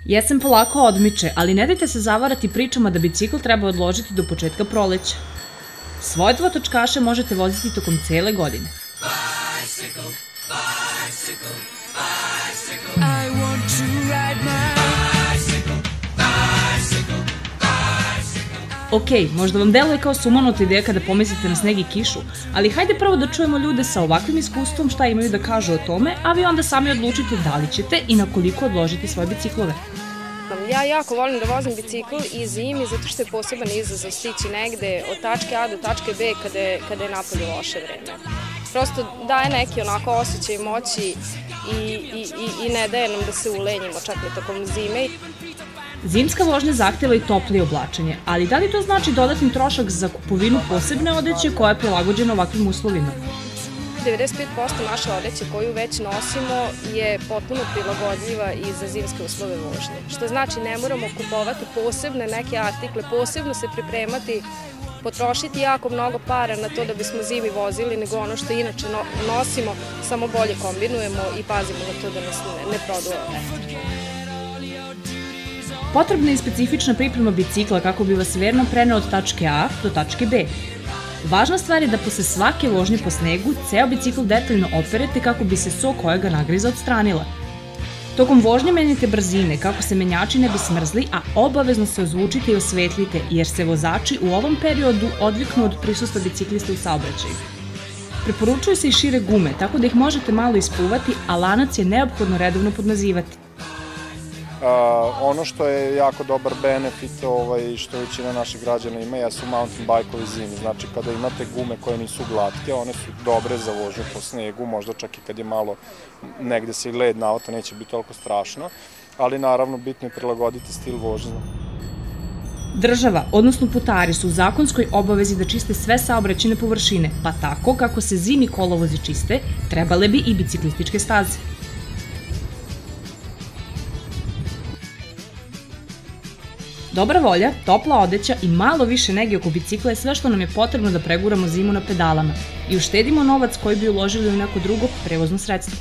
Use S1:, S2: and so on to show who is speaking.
S1: Jesen polako odmiče, ali ne dajte se zavarati pričama da bicikl treba odložiti do početka proleća. Svoje dvotočkaše možete voziti tokom cele godine. Ok, možda vam deluje kao sumanuta ideja kada pomislite na sneg i kišu, ali hajde prvo da čujemo ljude sa ovakvim iskustvom šta imaju da kažu o tome, a vi onda sami odlučite da li ćete i na koliko odložiti svoje biciklove.
S2: Ja jako volim da vozim bicikl i zimi zato što je poseban izazov stići negde od tačke A do tačke B kada je napolju loše vreme. Prosto daje neki onako osjećaj moći i ne daje nam da se ulenjimo čak i tokom zime.
S1: Zimska vožnja zahteva i toplije oblačenje, ali da li to znači dodatni trošak za kupovinu posebne odeće koja je prilagođena ovakvim uslovima?
S2: 95% naše odeće koju već nosimo je potpuno prilagodljiva i za zimske uslove vožnje. Što znači ne moramo kupovati posebne neke artikle, posebno se pripremati, potrošiti jako mnogo para na to da bismo zimi vozili, nego ono što inače nosimo, samo bolje kombinujemo i pazimo na to da nas ne produva vetar.
S1: Potrebna je specifična priprema bicikla kako bi vas verno preneo od tačke A do tačke B. Važna stvar je da posle svake vožnje po snegu ceo bicikl detaljno operete kako bi se so koja ga nagriza odstranila. Tokom vožnje menjajte brzine kako se menjači ne bi smrzli, a obavezno se ozvučite i osvetlite jer se vozači u ovom periodu odviknu od prisustva biciklista u saobraćaju. Preporučuju se i šire gume tako da ih možete malo ispuvati, a lanac je neophodno redovno podmazivati.
S3: Ono što je jako dobar benefit što većina naših građana ima jesu mountain bike-ovi zimi. Znači kada imate gume koje nisu glatke, one su dobre za vožnju po snegu, možda čak i kad je malo negde se i led na auto neće biti toliko strašno, ali naravno bitno je prilagoditi stil vožnje.
S1: Država, odnosno putari su u zakonskoj obavezi da čiste sve saobraćajne površine, pa tako kako se zimi kolovozi čiste, trebale bi i biciklističke staze. Dobra volja, topla odeća i malo više nege oko bicikla je sve što nam je potrebno da preguramo zimu na pedalama i uštedimo novac koji bi uložili u neko drugo prevozno sredstvo.